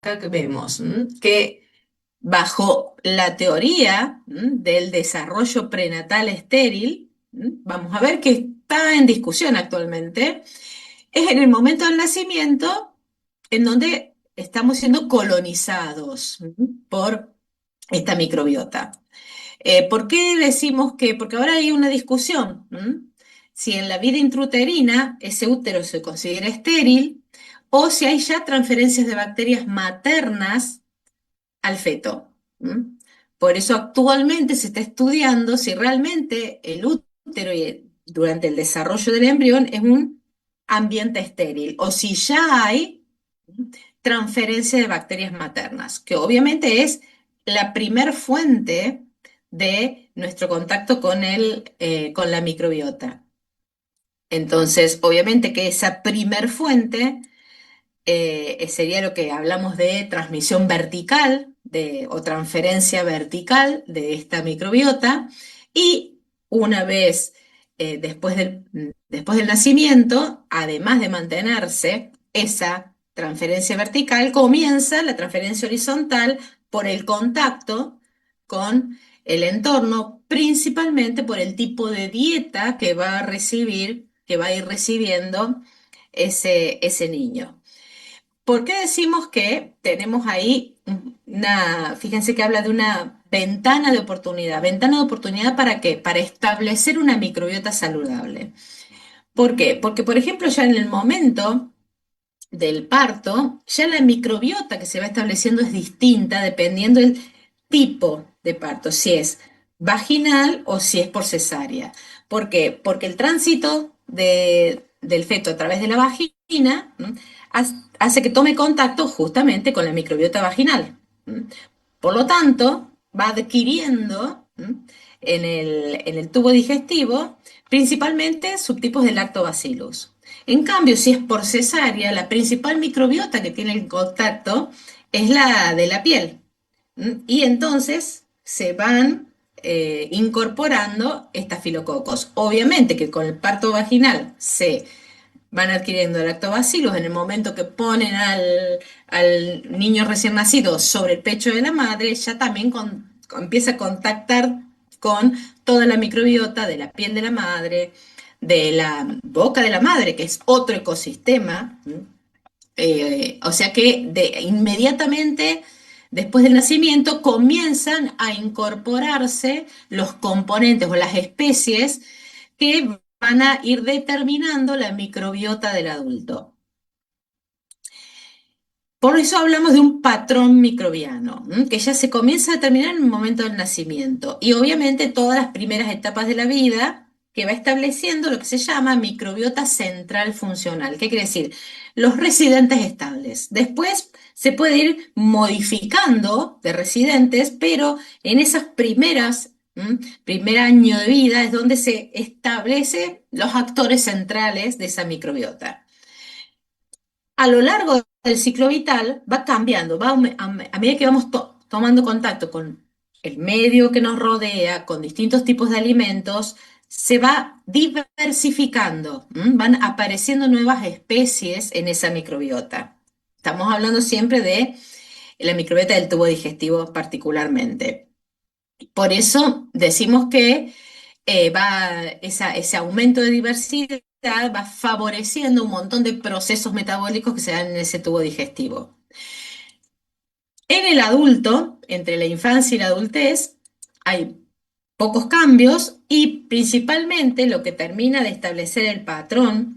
acá que vemos que bajo la teoría del desarrollo prenatal estéril, vamos a ver que está en discusión actualmente, es en el momento del nacimiento en donde estamos siendo colonizados por esta microbiota. ¿Por qué decimos que? Porque ahora hay una discusión. Si en la vida intrauterina ese útero se considera estéril o si hay ya transferencias de bacterias maternas al feto. Por eso actualmente se está estudiando si realmente el útero durante el desarrollo del embrión es un ambiente estéril o si ya hay transferencia de bacterias maternas, que obviamente es la primer fuente de nuestro contacto con la microbiota. Entonces, obviamente que esa primer fuente sería lo que hablamos de transmisión vertical o transferencia vertical de esta microbiota y una vez después del nacimiento, además de mantenerse esa transferencia vertical, comienza la transferencia horizontal por el contacto con el entorno, principalmente por el tipo de dieta que va a recibir, que va a ir recibiendo ese niño. ¿Por qué decimos que tenemos ahí fíjense que habla de una ventana de oportunidad ¿para qué? Para establecer una microbiota saludable. ¿Por qué? Porque, por ejemplo, ya en el momento del parto, ya la microbiota que se va estableciendo es distinta dependiendo del tipo de parto, si es vaginal o si es por cesárea. ¿Por qué? Porque el tránsito del feto a través de la vagina hace que tome contacto justamente con la microbiota vaginal. Por lo tanto, va adquiriendo en el tubo digestivo principalmente subtipos de lactobacillus. En cambio, si es por cesárea, la principal microbiota que tiene el contacto es la de la piel. Y entonces se van incorporando estafilococos. Obviamente que con el parto vaginal se van adquiriendo lactobacillus en el momento que ponen al niño recién nacido sobre el pecho de la madre, ya también empieza a contactar con toda la microbiota de la piel de la madre, de la boca de la madre, que es otro ecosistema. O sea que inmediatamente después del nacimiento comienzan a incorporarse los componentes o las especies que van a ir determinando la microbiota del adulto. Por eso hablamos de un patrón microbiano, que ya se comienza a determinar en el momento del nacimiento y obviamente todas las primeras etapas de la vida que va estableciendo lo que se llama microbiota central funcional. ¿Qué quiere decir? Los residentes estables. Después se puede ir modificando de residentes, pero en esas primer año de vida es donde se establecen los actores centrales de esa microbiota. A lo largo del ciclo vital va cambiando, a medida que vamos tomando contacto con el medio que nos rodea, con distintos tipos de alimentos, se va diversificando, van apareciendo nuevas especies en esa microbiota. Estamos hablando siempre de la microbiota del tubo digestivo particularmente. Por eso decimos que ese aumento de diversidad va favoreciendo un montón de procesos metabólicos que se dan en ese tubo digestivo. En el adulto, entre la infancia y la adultez, hay pocos cambios y principalmente lo que termina de establecer el patrón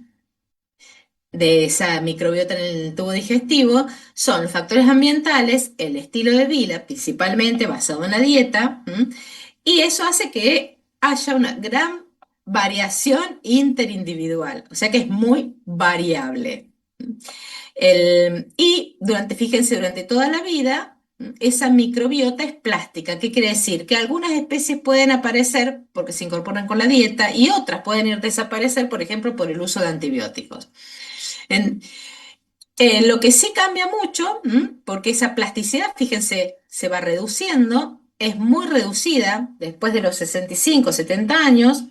de esa microbiota en el tubo digestivo son los factores ambientales, el estilo de vida, principalmente basado en la dieta, y eso hace que haya una gran variación interindividual, o sea que es muy variable. Fíjense, durante toda la vida, esa microbiota es plástica. ¿Qué quiere decir? Que algunas especies pueden aparecer porque se incorporan con la dieta y otras pueden ir a desaparecer, por ejemplo, por el uso de antibióticos. En, lo que sí cambia mucho, porque esa plasticidad, fíjense, se va reduciendo, es muy reducida después de los 65, 70 años,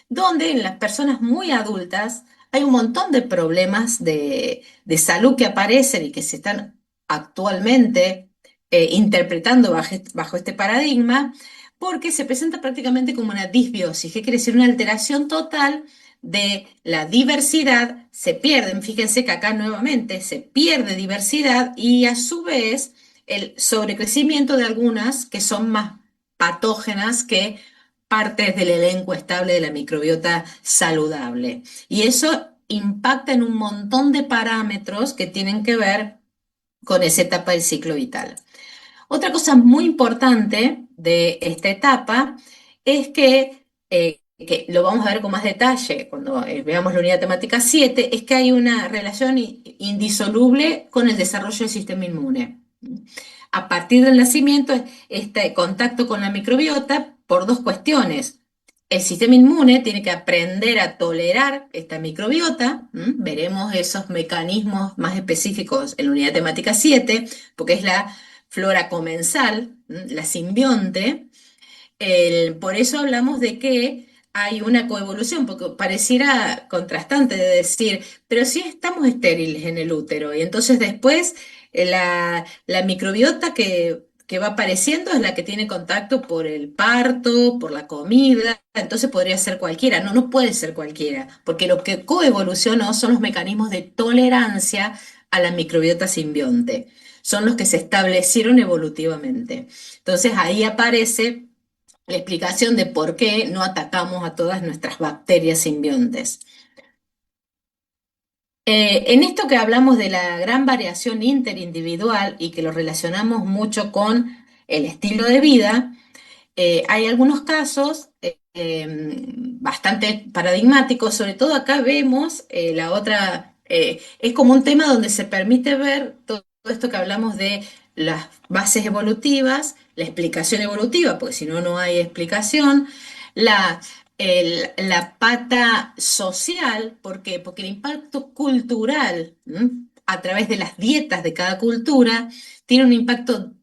donde en las personas muy adultas hay un montón de problemas de salud que aparecen y que se están actualmente interpretando bajo este paradigma, porque se presenta prácticamente como una disbiosis, que quiere decir una alteración total de la diversidad, se pierden, fíjense que acá nuevamente se pierde diversidad y a su vez el sobrecrecimiento de algunas que son más patógenas que partes del elenco estable de la microbiota saludable. Y eso impacta en un montón de parámetros que tienen que ver con esa etapa del ciclo vital. Otra cosa muy importante de esta etapa es que lo vamos a ver con más detalle cuando veamos la unidad temática 7, es que hay una relación indisoluble con el desarrollo del sistema inmune. A partir del nacimiento, este contacto con la microbiota por dos cuestiones. El sistema inmune tiene que aprender a tolerar esta microbiota. Veremos esos mecanismos más específicos en la unidad temática 7, porque es la flora comensal, la simbionte. Por eso hablamos de que hay una coevolución, porque pareciera contrastante de decir, pero si estamos estériles en el útero, y entonces después la microbiota que va apareciendo es la que tiene contacto por el parto, por la comida, entonces podría ser cualquiera. No, no puede ser cualquiera, porque lo que coevolucionó son los mecanismos de tolerancia a la microbiota simbionte, son los que se establecieron evolutivamente. Entonces ahí aparece la explicación de por qué no atacamos a todas nuestras bacterias simbiontes. En esto que hablamos de la gran variación interindividual y que lo relacionamos mucho con el estilo de vida, hay algunos casos bastante paradigmáticos, sobre todo acá vemos la otra, es como un tema donde se permite ver todo esto que hablamos de las bases evolutivas, la explicación evolutiva, porque si no, no hay explicación, la, la pata social, ¿por qué? Porque el impacto cultural, a través de las dietas de cada cultura, tiene un impacto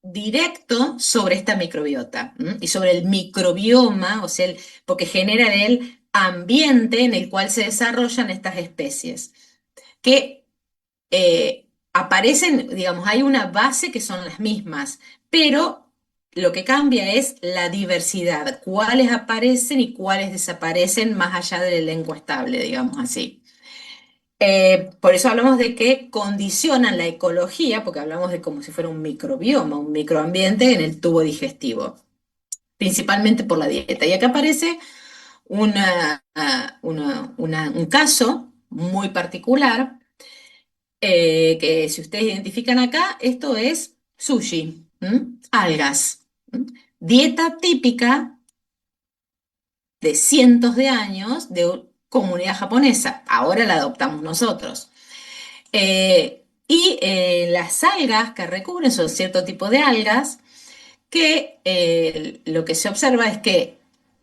directo sobre esta microbiota y sobre el microbioma, o sea, porque genera el ambiente en el cual se desarrollan estas especies, que aparecen, digamos, hay una base que son las mismas, pero lo que cambia es la diversidad, cuáles aparecen y cuáles desaparecen más allá del elenco estable, digamos así. Por eso hablamos de que condicionan la ecología, porque hablamos de como si fuera un microbioma, un microambiente en el tubo digestivo, principalmente por la dieta. Y acá aparece un caso muy particular, que si ustedes identifican acá, esto es sushi, algas. Dieta típica de cientos de años de comunidad japonesa. Ahora la adoptamos nosotros. Las algas que recubren son cierto tipo de algas que lo que se observa es que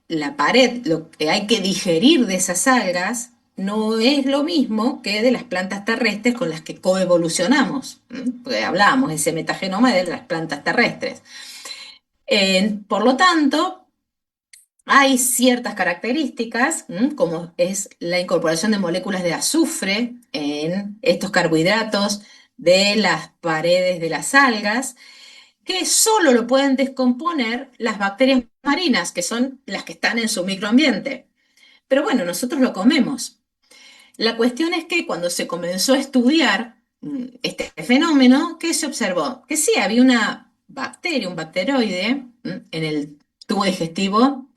la pared, lo que hay que digerir de esas algas, no es lo mismo que de las plantas terrestres con las que coevolucionamos, porque hablábamos ese metagenoma de las plantas terrestres. Por lo tanto, hay ciertas características, como es la incorporación de moléculas de azufre en estos carbohidratos de las paredes de las algas, que solo lo pueden descomponer las bacterias marinas, que son las que están en su microambiente. Pero bueno, nosotros lo comemos. La cuestión es que cuando se comenzó a estudiar este fenómeno, ¿qué se observó? Que sí, había una bacteria, un bacteroide, en el tubo digestivo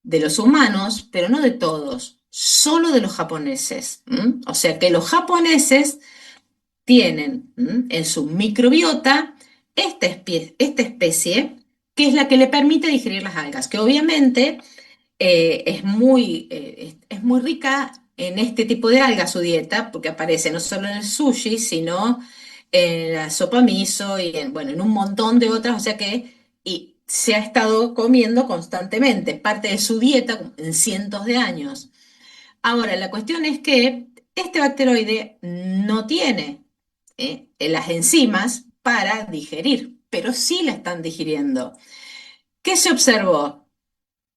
de los humanos, pero no de todos, solo de los japoneses. O sea que los japoneses tienen en su microbiota esta especie que es la que le permite digerir las algas, que obviamente es muy rica en este tipo de algas su dieta, porque aparece no solo en el sushi, sino en la sopa miso y bueno, en un montón de otras, o sea que y se ha estado comiendo constantemente, parte de su dieta en cientos de años. Ahora, la cuestión es que este bacteroide no tiene las enzimas para digerir, pero sí la están digiriendo. ¿Qué se observó?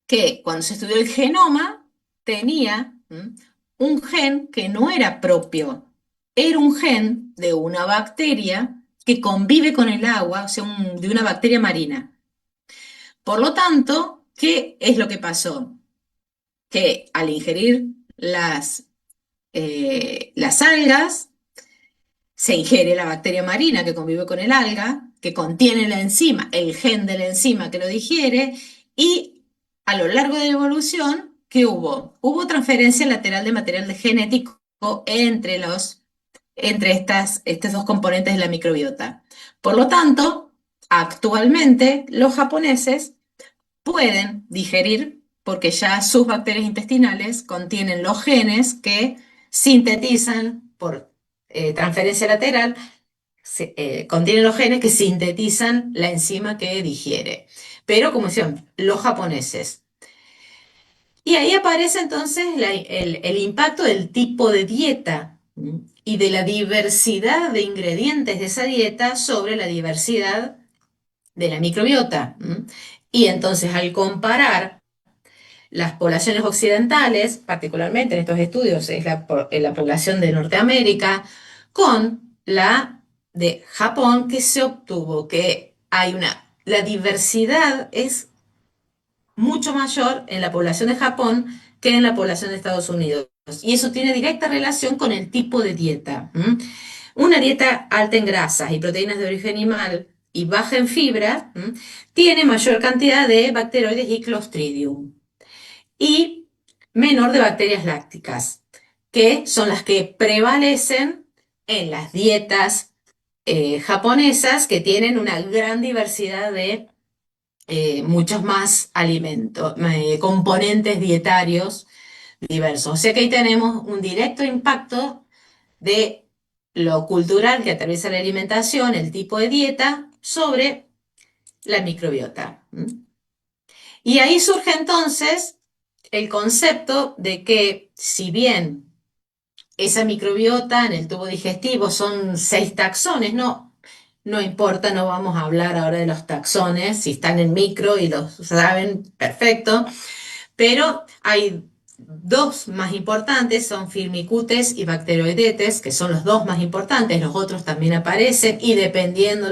Que cuando se estudió el genoma tenía un gen que no era propio, era un gen de una bacteria que convive con el agua, o sea, de una bacteria marina. Por lo tanto, ¿qué es lo que pasó? Que al ingerir las algas, se ingiere la bacteria marina que convive con el alga, que contiene la enzima, el gen de la enzima que lo digiere, y a lo largo de la evolución, ¿qué hubo? Hubo transferencia lateral de material genético entre estos dos componentes de la microbiota. Por lo tanto, actualmente los japoneses pueden digerir porque ya sus bacterias intestinales contienen los genes que sintetizan por transferencia lateral, contienen los genes que sintetizan la enzima que digiere. Pero, como decían, los japoneses. Y ahí aparece entonces el impacto del tipo de dieta y de la diversidad de ingredientes de esa dieta sobre la diversidad de la microbiota. Y entonces al comparar las poblaciones occidentales, particularmente en estos estudios es la población de Norteamérica, con la de Japón, que se obtuvo que la diversidad es mucho mayor en la población de Japón que en la población de Estados Unidos. Y eso tiene directa relación con el tipo de dieta. Una dieta alta en grasas y proteínas de origen animal y baja en fibra tiene mayor cantidad de bacteroides y Clostridium y menor de bacterias lácticas, que son las que prevalecen en las dietas japonesas, que tienen una gran diversidad de muchos más alimentos, componentes dietarios diversos. O sea que ahí tenemos un directo impacto de lo cultural que atraviesa la alimentación, el tipo de dieta, sobre la microbiota. Y ahí surge entonces el concepto de que si bien esa microbiota en el tubo digestivo son 6 taxones, no importa, no vamos a hablar ahora de los taxones, si están en micro y los saben, perfecto, pero hay dos más importantes, son Firmicutes y Bacteroidetes, que son los dos más importantes, los otros también aparecen y dependiendo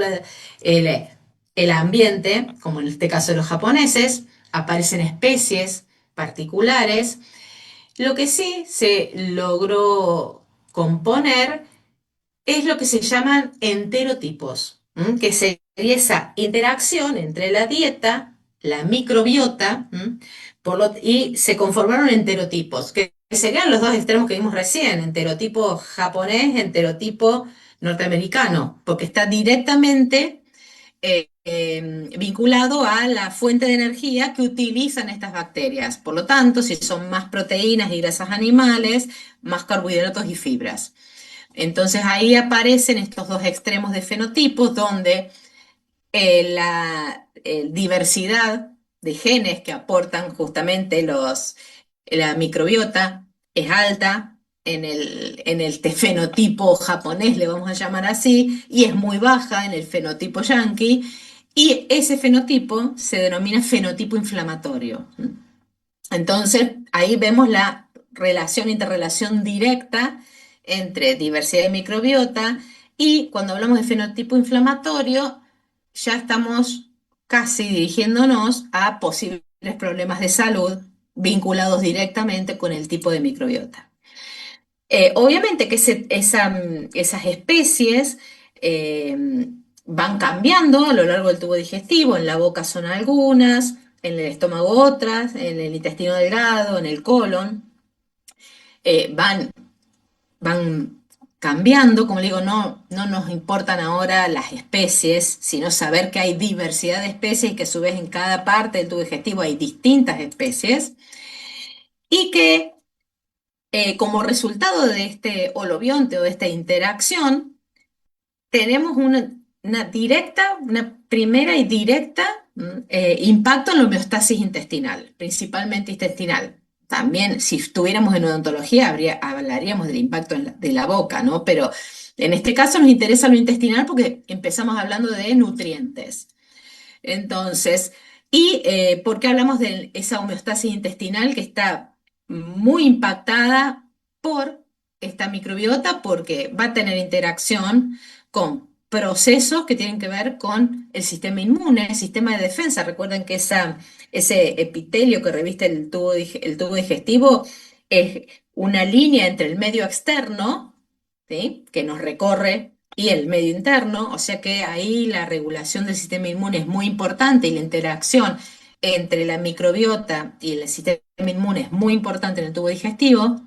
el, el ambiente, como en este caso de los japoneses, aparecen especies particulares. Lo que sí se logró componer es lo que se llaman enterotipos, que sería esa interacción entre la dieta, la microbiota, y se conformaron enterotipos, que serían los dos extremos que vimos recién, enterotipo japonés, enterotipo norteamericano, porque está directamente vinculado a la fuente de energía que utilizan estas bacterias. Por lo tanto, si son más proteínas y grasas animales, más carbohidratos y fibras. Entonces ahí aparecen estos dos extremos de fenotipos donde la diversidad de genes que aportan justamente la microbiota es alta en el fenotipo japonés, le vamos a llamar así, y es muy baja en el fenotipo yanqui, y ese fenotipo se denomina fenotipo inflamatorio. Entonces, ahí vemos la interrelación directa entre diversidad de microbiota y cuando hablamos de fenotipo inflamatorio, ya estamos casi dirigiéndonos a posibles problemas de salud vinculados directamente con el tipo de microbiota. Obviamente que esas especies van cambiando a lo largo del tubo digestivo, en la boca son algunas, en el estómago otras, en el intestino delgado, en el colon, van cambiando, como le digo, no nos importan ahora las especies, sino saber que hay diversidad de especies y que a su vez en cada parte del tubo digestivo hay distintas especies y que como resultado de este holobionte o de esta interacción, tenemos una primera y directa impacto en la homeostasis intestinal, principalmente intestinal. También, si estuviéramos en odontología, hablaríamos del impacto de la boca, ¿no? Pero en este caso nos interesa lo intestinal porque empezamos hablando de nutrientes. Entonces, ¿por qué hablamos de esa homeostasis intestinal que está muy impactada por esta microbiota? Porque va a tener interacción con procesos que tienen que ver con el sistema inmune, el sistema de defensa. Recuerden que ese epitelio que reviste el tubo digestivo es una línea entre el medio externo, ¿sí?, que nos recorre, y el medio interno, o sea que ahí la regulación del sistema inmune es muy importante y la interacción entre la microbiota y el sistema inmune es muy importante en el tubo digestivo.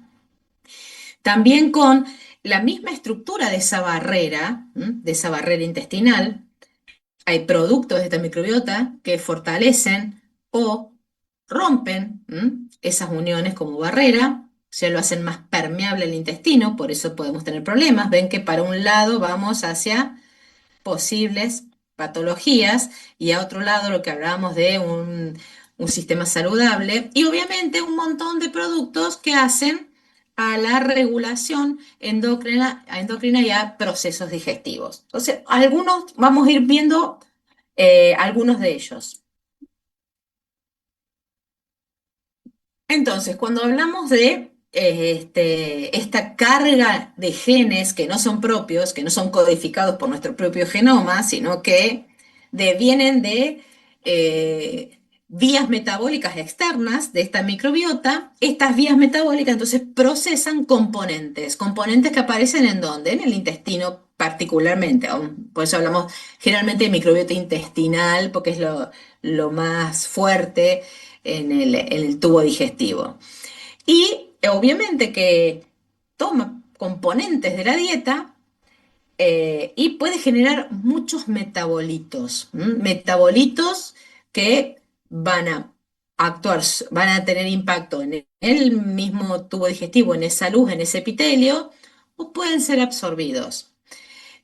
También con la misma estructura de esa barrera intestinal, hay productos de esta microbiota que fortalecen o rompen esas uniones como barrera, o sea, lo hacen más permeable el intestino, por eso podemos tener problemas. Ven que para un lado vamos hacia posibles patologías y a otro lado lo que hablábamos de un sistema saludable y obviamente un montón de productos que hacen a la regulación endocrina y a procesos digestivos. Entonces, algunos, vamos a ir viendo algunos de ellos. Entonces, cuando hablamos de esta carga de genes que no son propios, que no son codificados por nuestro propio genoma, sino que vienen de vías metabólicas externas de esta microbiota, estas vías metabólicas entonces procesan componentes que aparecen ¿en dónde? En el intestino particularmente. Por eso hablamos generalmente de microbiota intestinal, porque es lo más fuerte en el tubo digestivo. Y obviamente que toma componentes de la dieta y puede generar muchos metabolitos, metabolitos que van a actuar, van a tener impacto en el mismo tubo digestivo, en esa luz, en ese epitelio, o pueden ser absorbidos.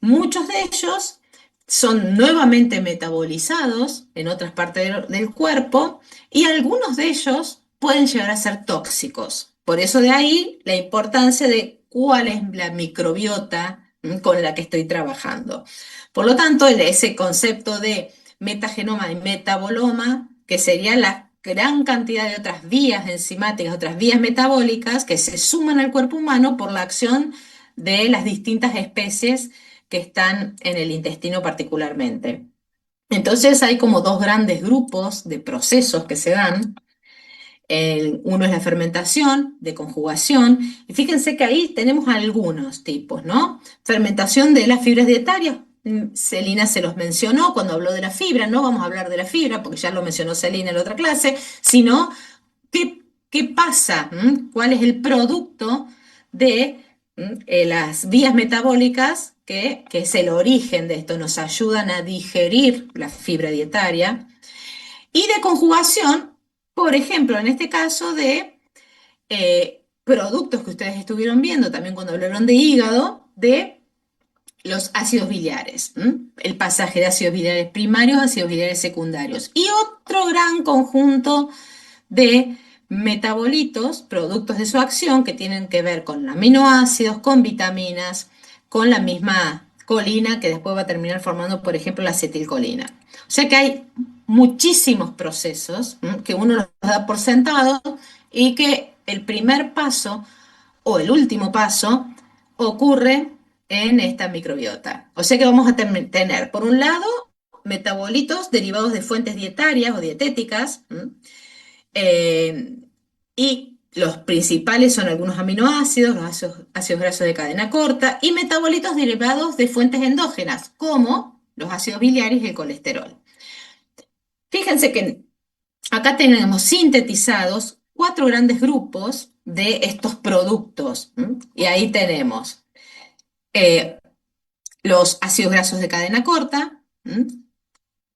Muchos de ellos son nuevamente metabolizados en otras partes del cuerpo y algunos de ellos pueden llegar a ser tóxicos. Por eso de ahí la importancia de cuál es la microbiota con la que estoy trabajando. Por lo tanto, ese concepto de metagenoma y metaboloma, que sería la gran cantidad de otras vías enzimáticas, otras vías metabólicas que se suman al cuerpo humano por la acción de las distintas especies que están en el intestino particularmente. Entonces hay como dos grandes grupos de procesos que se dan. Uno es la fermentación de conjugación, y fíjense que ahí tenemos algunos tipos, ¿no? Fermentación de las fibras dietarias. Celina se los mencionó cuando habló de la fibra, no vamos a hablar de la fibra porque ya lo mencionó Celina en la otra clase, sino qué pasa, cuál es el producto de las vías metabólicas que es el origen de esto, nos ayudan a digerir la fibra dietaria, y de conjugación, por ejemplo, en este caso de productos que ustedes estuvieron viendo también cuando hablaron de hígado, de los ácidos biliares, el pasaje de ácidos biliares primarios a ácidos biliares secundarios, y otro gran conjunto de metabolitos, productos de su acción que tienen que ver con aminoácidos, con vitaminas, con la misma colina que después va a terminar formando, por ejemplo, la acetilcolina. O sea que hay muchísimos procesos que uno los da por sentado y que el primer paso o el último paso ocurre en esta microbiota. O sea que vamos a tener, por un lado, metabolitos derivados de fuentes dietarias o dietéticas, eh, y los principales son algunos aminoácidos, los ácidos grasos de cadena corta y metabolitos derivados de fuentes endógenas, como los ácidos biliares y el colesterol. Fíjense que acá tenemos sintetizados cuatro grandes grupos de estos productos. Y ahí tenemos eh, los ácidos grasos de cadena corta,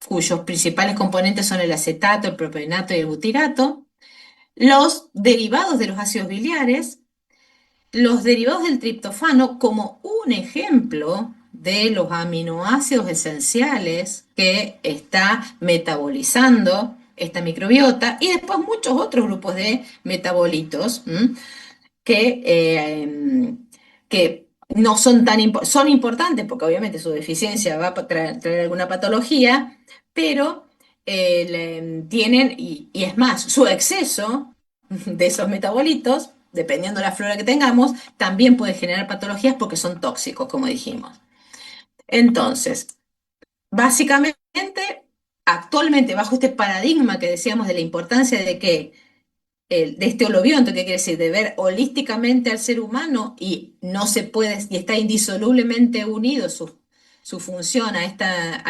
cuyos principales componentes son el acetato, el propionato y el butirato, los derivados de los ácidos biliares, los derivados del triptofano como un ejemplo de los aminoácidos esenciales que está metabolizando esta microbiota, y después muchos otros grupos de metabolitos que, que no son tan son importantes porque obviamente su deficiencia va a traer alguna patología, pero tienen, y es más, su exceso de esos metabolitos, dependiendo de la flora que tengamos, también puede generar patologías porque son tóxicos, como dijimos. Entonces, básicamente, actualmente, bajo este paradigma que decíamos de la importancia de que de este holobionto, que quiere decir de ver holísticamente al ser humano y no se puede, y está indisolublemente unido su función a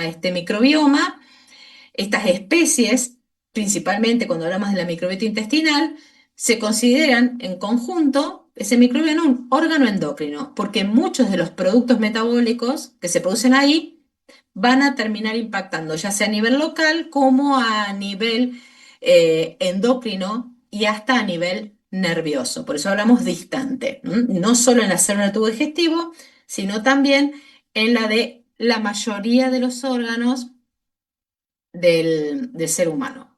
este microbioma, estas especies, principalmente cuando hablamos de la microbiota intestinal, se consideran en conjunto ese microbioma un órgano endocrino, porque muchos de los productos metabólicos que se producen ahí van a terminar impactando, ya sea a nivel local como a nivel endocrino y hasta a nivel nervioso. Por eso hablamos distante, no solo en la célula del tubo digestivo, sino también en la de la mayoría de los órganos del ser humano.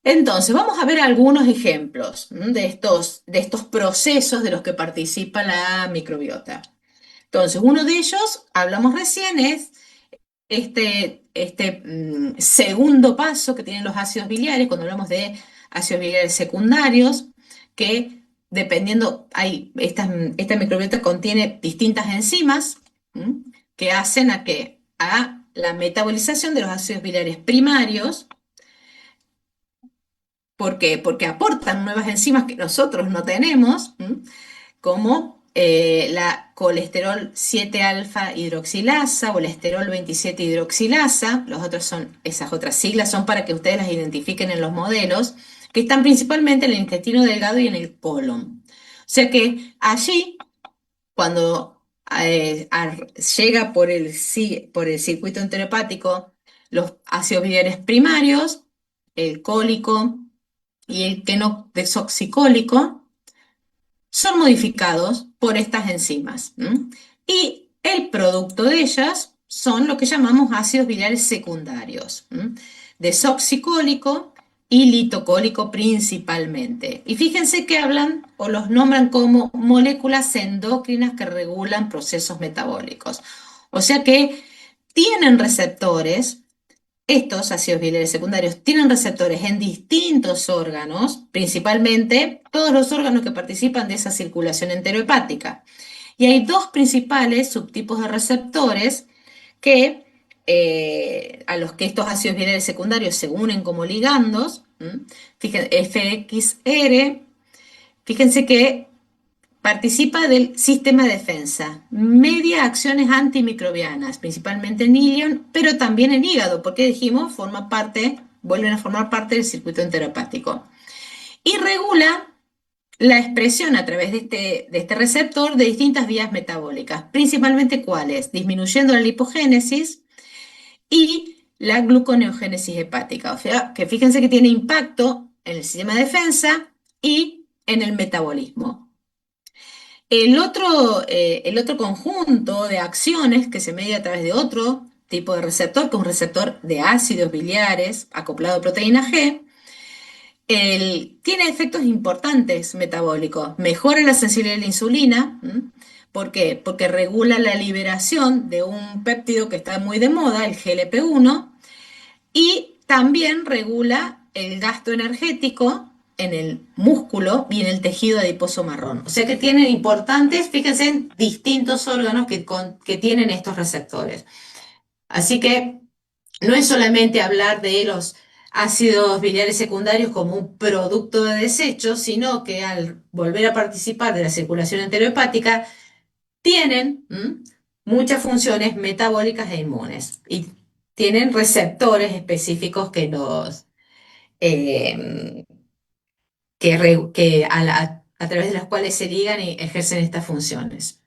Entonces, vamos a ver algunos ejemplos de estos procesos de los que participa la microbiota. Entonces, uno de ellos, hablamos recién, es segundo paso que tienen los ácidos biliares, cuando hablamos de ácidos biliares secundarios, que dependiendo, esta microbiota contiene distintas enzimas que hacen a la metabolización de los ácidos biliares primarios. ¿Por qué? Porque aportan nuevas enzimas que nosotros no tenemos, como la colesterol 7-alfa hidroxilasa o el esterol 27 hidroxilasa. Esas otras siglas son para que ustedes las identifiquen en los modelos, que están principalmente en el intestino delgado y en el colon. O sea que allí, cuando llega por el circuito enterohepático los ácidos biliares primarios, el cólico y el queno desoxicólico, son modificados por estas enzimas. Y el producto de ellas son lo que llamamos ácidos biliares secundarios, desoxicólico y litocólico principalmente. Y fíjense que hablan o los nombran como moléculas endocrinas que regulan procesos metabólicos. O sea que tienen receptores. Estos ácidos biliares secundarios tienen receptores en distintos órganos, principalmente todos los órganos que participan de esa circulación enterohepática. Y hay dos principales subtipos de receptores a los que estos ácidos biliares secundarios se unen como ligandos. Fíjense, FXR, fíjense que participa del sistema de defensa, media acciones antimicrobianas, principalmente en ilion, pero también en hígado, porque dijimos, vuelven a formar parte del circuito enteropático. Y regula la expresión a través de este receptor de distintas vías metabólicas, principalmente cuáles, disminuyendo la lipogénesis y la gluconeogénesis hepática. O sea, que fíjense que tiene impacto en el sistema de defensa y en el metabolismo. El otro conjunto de acciones que se media a través de otro tipo de receptor, que es un receptor de ácidos biliares acoplado a proteína G, tiene efectos importantes metabólicos. Mejora la sensibilidad a la insulina. ¿Por qué? Porque regula la liberación de un péptido que está muy de moda, el GLP-1, y también regula el gasto energético en el músculo y en el tejido adiposo marrón. O sea que tienen importantes, fíjense, distintos órganos que tienen estos receptores. Así que no es solamente hablar de los ácidos biliares secundarios como un producto de desecho, sino que al volver a participar de la circulación enterohepática, tienen muchas funciones metabólicas e inmunes y tienen receptores específicos eh, a través de los cuales se ligan y ejercen estas funciones.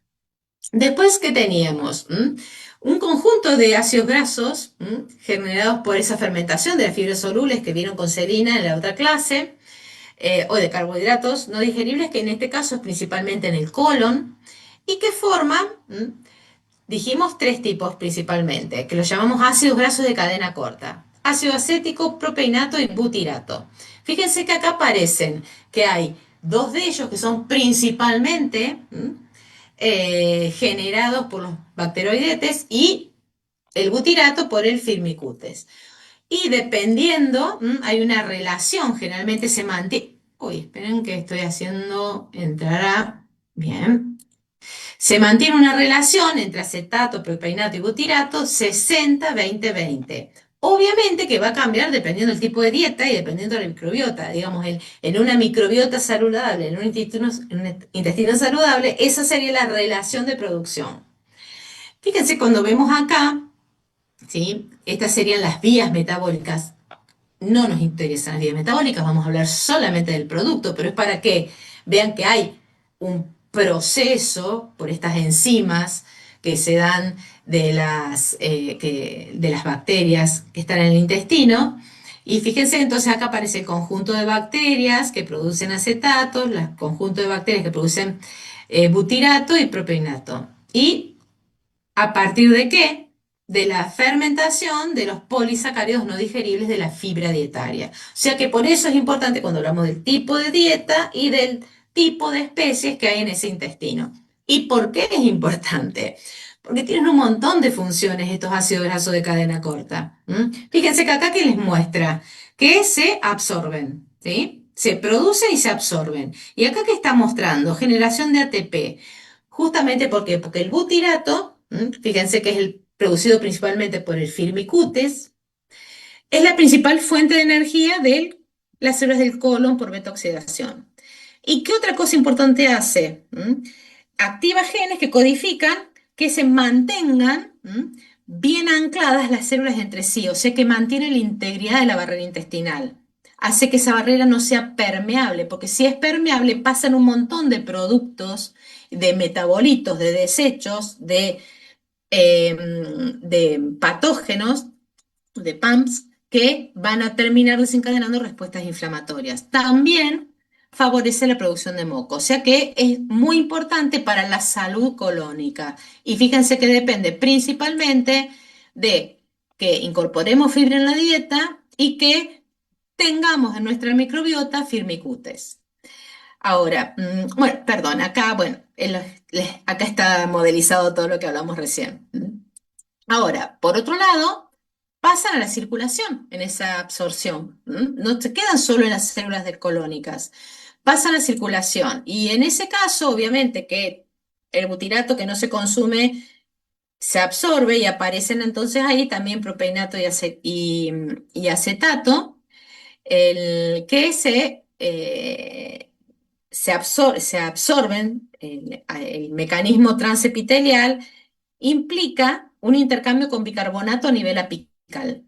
Después, ¿qué teníamos? Un conjunto de ácidos grasos generados por esa fermentación de las fibras solubles que vieron con serina en la otra clase, o de carbohidratos no digeribles, que en este caso es principalmente en el colon, y que forman, dijimos, tres tipos principalmente, que los llamamos ácidos grasos de cadena corta: ácido acético, propeinato y butirato. Fíjense que acá aparecen que hay dos de ellos que son principalmente generados por los bacteroidetes y el butirato por el firmicutes. Y dependiendo, hay una relación, generalmente se mantiene. Uy, esperen que estoy haciendo entrar a. Bien. Se mantiene una relación entre acetato, propionato y butirato 60-20-20. Obviamente que va a cambiar dependiendo del tipo de dieta y dependiendo de la microbiota. Digamos, en una microbiota saludable, en un intestino saludable, esa sería la relación de producción. Fíjense cuando vemos acá, ¿sí? Estas serían las vías metabólicas. No nos interesan las vías metabólicas, vamos a hablar solamente del producto, pero es para que vean que hay un proceso por estas enzimas que se dan de las bacterias que están en el intestino. Y fíjense, entonces acá aparece el conjunto de bacterias que producen acetato, el conjunto de bacterias que producen butirato y propionato. ¿Y a partir de qué? De la fermentación de los polisacáridos no digeribles de la fibra dietaria. O sea que por eso es importante cuando hablamos del tipo de dieta y del tipo de especies que hay en ese intestino. ¿Y por qué es importante? Porque tienen un montón de funciones estos ácidos grasos de cadena corta. Fíjense que acá que les muestra que se absorben, ¿sí? Se producen y se absorben. Y acá que está mostrando generación de ATP. Justamente porque el butirato, fíjense que es el producido principalmente por el firmicutes, es la principal fuente de energía de las células del colon por beta-oxidación. ¿Y qué otra cosa importante hace? Activa genes que codifican que se mantengan bien ancladas las células entre sí, o sea que mantiene la integridad de la barrera intestinal. Hace que esa barrera no sea permeable, porque si es permeable pasan un montón de productos, de metabolitos, de desechos, de patógenos, de PAMPs, que van a terminar desencadenando respuestas inflamatorias. También favorece la producción de moco, o sea que es muy importante para la salud colónica. Y fíjense que depende principalmente de que incorporemos fibra en la dieta y que tengamos en nuestra microbiota firmicutes. Ahora, bueno, perdón, acá, bueno, acá está modelizado todo lo que hablamos recién. Ahora, por otro lado, pasan a la circulación en esa absorción. No se quedan solo en las células colónicas, pasan a circulación. Y en ese caso, obviamente, que el butirato que no se consume se absorbe y aparecen entonces ahí también propeinato y acetato, el que se absorben, el mecanismo transepitelial implica un intercambio con bicarbonato a nivel apical.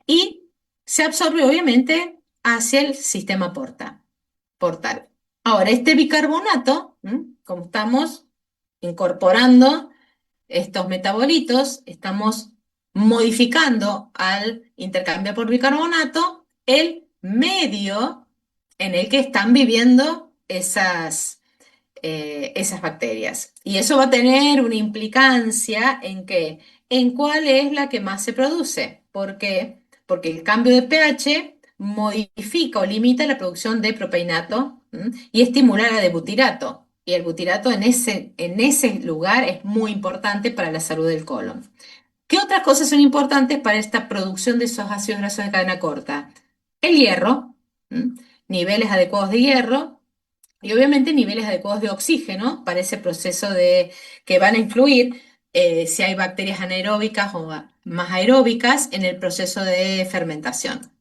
Y se absorbe obviamente hacia el sistema portal. Ahora, este bicarbonato, como estamos incorporando estos metabolitos, estamos modificando al intercambiar por bicarbonato el medio en el que están viviendo esas bacterias. Y eso va a tener una implicancia en cuál es la que más se produce. ¿Por qué? Porque el cambio de pH modifica o limita la producción de propeinato y estimula la de butirato. Y el butirato en ese lugar es muy importante para la salud del colon. ¿Qué otras cosas son importantes para esta producción de esos ácidos grasos de cadena corta? El hierro, niveles adecuados de hierro, y obviamente niveles adecuados de oxígeno para ese proceso que van a influir si hay bacterias anaeróbicas o más aeróbicas en el proceso de fermentación.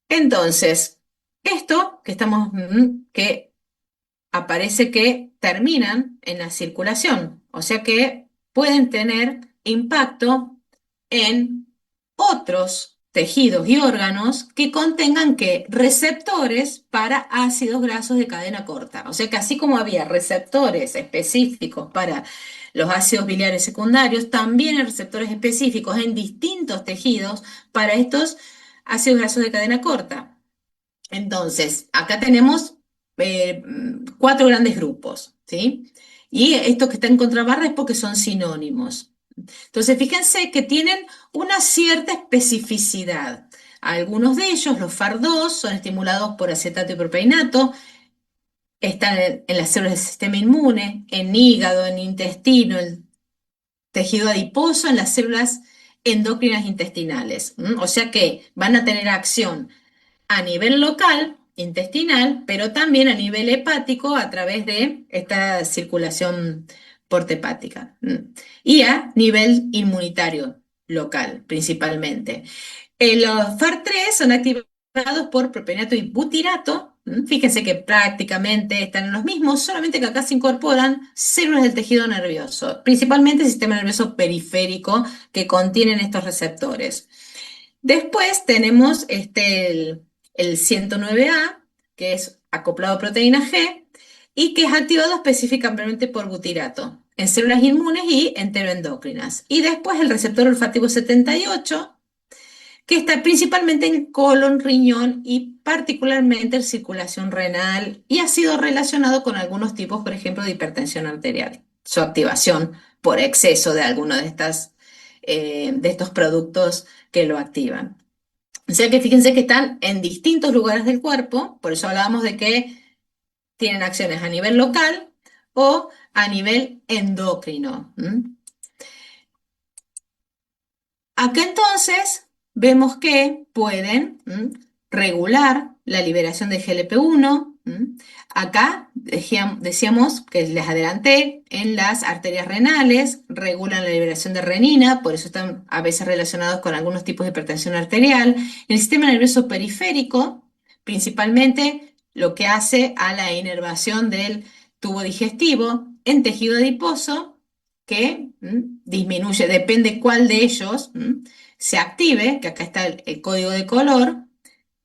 Entonces, esto que aparece que terminan en la circulación, o sea que pueden tener impacto en otros tejidos y órganos que contengan receptores para ácidos grasos de cadena corta. O sea que así como había receptores específicos para los ácidos biliares secundarios, también hay receptores específicos en distintos tejidos para estos ácidos grasos de cadena corta. Entonces, acá tenemos cuatro grandes grupos, ¿sí? Y estos que están en contrabarra es porque son sinónimos. Entonces, fíjense que tienen una cierta especificidad. Algunos de ellos, los FAR2, son estimulados por acetato y propeinato, están en las células del sistema inmune, en hígado, en intestino, el tejido adiposo, en las células endocrinas intestinales. O sea que van a tener acción a nivel local intestinal, pero también a nivel hepático a través de esta circulación portahepática. Y a nivel inmunitario local, principalmente. Los FAR3 son activados por propionato y butirato. Fíjense que prácticamente están en los mismos, solamente que acá se incorporan células del tejido nervioso, principalmente el sistema nervioso periférico que contienen estos receptores. Después tenemos el 109A, que es acoplado a proteína G, y que es activado específicamente por butirato en células inmunes y enteroendocrinas. Y después el receptor olfativo 78, que está principalmente en colon, riñón y particularmente en circulación renal, y ha sido relacionado con algunos tipos, por ejemplo, de hipertensión arterial, su activación por exceso de alguno de estos productos que lo activan. O sea que fíjense que están en distintos lugares del cuerpo, por eso hablábamos de que tienen acciones a nivel local o a nivel endocrino. Acá entonces vemos que pueden regular la liberación de GLP-1. Acá decíamos que les adelanté en las arterias renales, regulan la liberación de renina, por eso están a veces relacionados con algunos tipos de hipertensión arterial. El sistema nervioso periférico, principalmente lo que hace a la inervación del tubo digestivo en tejido adiposo, que disminuye, depende cuál de ellos se active, que acá está el código de color,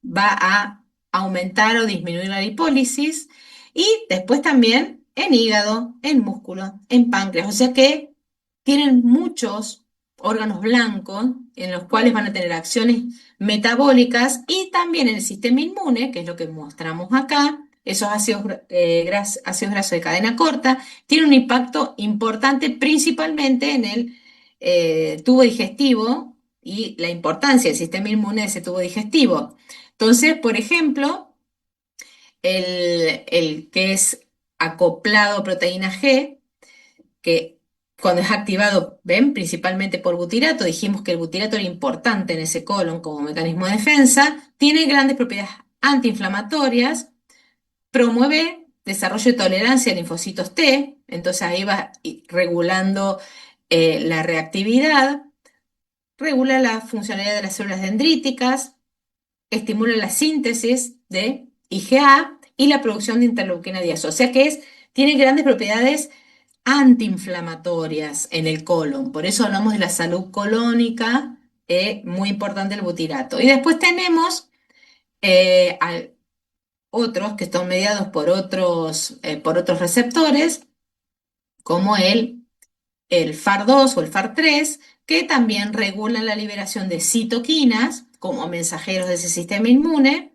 va a aumentar o disminuir la lipólisis, y después también en hígado, en músculo, en páncreas, o sea que tienen muchos órganos blancos en los cuales van a tener acciones metabólicas, y también en el sistema inmune, que es lo que mostramos acá, esos ácidos grasos de cadena corta, tienen un impacto importante principalmente en el tubo digestivo y la importancia del sistema inmune de ese tubo digestivo. Entonces, por ejemplo, el que es acoplado a proteína G, que cuando es activado, ven, principalmente por butirato, dijimos que el butirato era importante en ese colon como mecanismo de defensa, tiene grandes propiedades antiinflamatorias, promueve desarrollo de tolerancia a linfocitos T, entonces ahí va regulando la reactividad, regula la funcionalidad de las células dendríticas, estimula la síntesis de IgA y la producción de interleuquina 10. O sea que tiene grandes propiedades antiinflamatorias en el colon. Por eso hablamos de la salud colónica, muy importante el butirato. Y después tenemos otros que están mediados por otros receptores, como el FAR2 o el FAR3, que también regulan la liberación de citoquinas como mensajeros de ese sistema inmune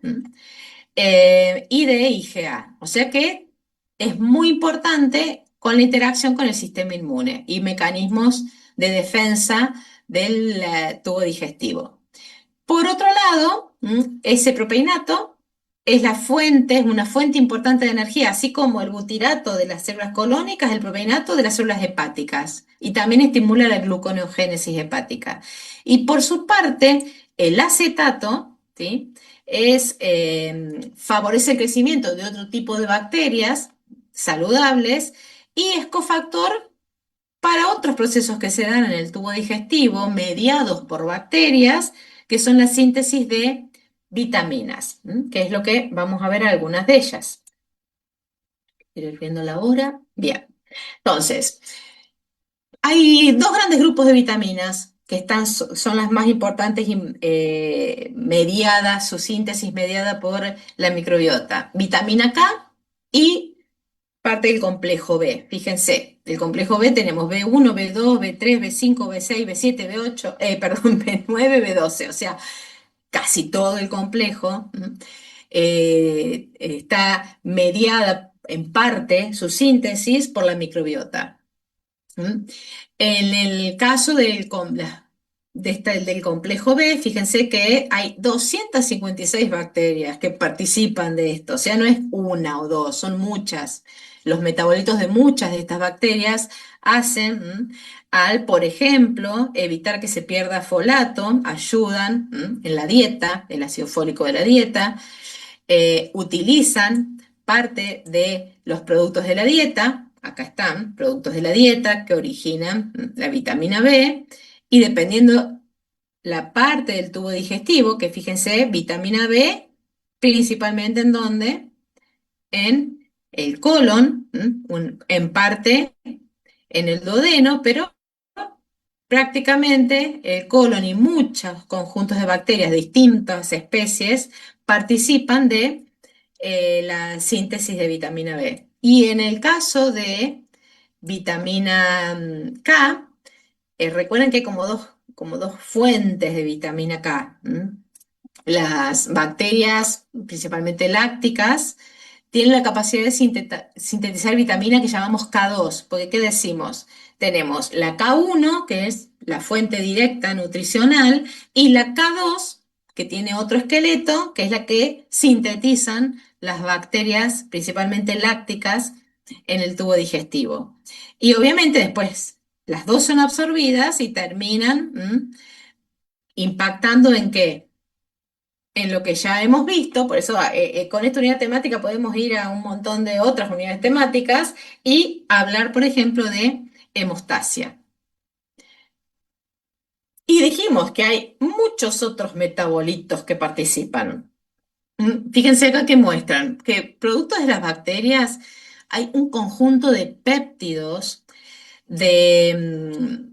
y de IgA. O sea que es muy importante con la interacción con el sistema inmune y mecanismos de defensa del tubo digestivo. Por otro lado, ese propeinato es una fuente importante de energía, así como el butirato de las células colónicas, el propeinato de las células hepáticas, y también estimula la gluconeogénesis hepática. Y por su parte, el acetato, ¿sí? Favorece el crecimiento de otro tipo de bacterias saludables y es cofactor para otros procesos que se dan en el tubo digestivo mediados por bacterias, que son la síntesis de vitaminas, que es lo que vamos a ver algunas de ellas. Quiero ir viendo la hora. Bien. Entonces, hay dos grandes grupos de vitaminas que son las más importantes y mediadas, su síntesis mediada por la microbiota. Vitamina K y parte del complejo B. Fíjense, del complejo B tenemos B1, B2, B3, B5, B6, B7, B8, perdón, B9, B12, o sea, casi todo el complejo está mediada en parte su síntesis por la microbiota. En el caso del complejo B, fíjense que hay 256 bacterias que participan de esto, o sea, no es una o dos, son muchas. Los metabolitos de muchas de estas bacterias hacen al, por ejemplo, evitar que se pierda folato, ayudan en la dieta, el ácido fólico de la dieta, utilizan parte de los productos de la dieta, acá están, productos de la dieta que originan la vitamina B, y dependiendo la parte del tubo digestivo, que fíjense, vitamina B, principalmente en dónde, en el colon, en parte en el duodeno, pero prácticamente el colon y muchos conjuntos de bacterias de distintas especies participan de la síntesis de vitamina B. Y en el caso de vitamina K, recuerden que hay como dos fuentes de vitamina K. Las bacterias, principalmente lácticas, tienen la capacidad de sintetizar vitamina que llamamos K2, porque ¿qué decimos? Tenemos la K1, que es la fuente directa nutricional, y la K2, que tiene otro esqueleto, que es la que sintetizan las bacterias, principalmente lácticas, en el tubo digestivo. Y obviamente después las dos son absorbidas y terminan impactando en qué, en lo que ya hemos visto, por eso con esta unidad temática podemos ir a un montón de otras unidades temáticas y hablar, por ejemplo, de hemostasia. Y dijimos que hay muchos otros metabolitos que participan. Fíjense acá que muestran que producto de las bacterias hay un conjunto de péptidos de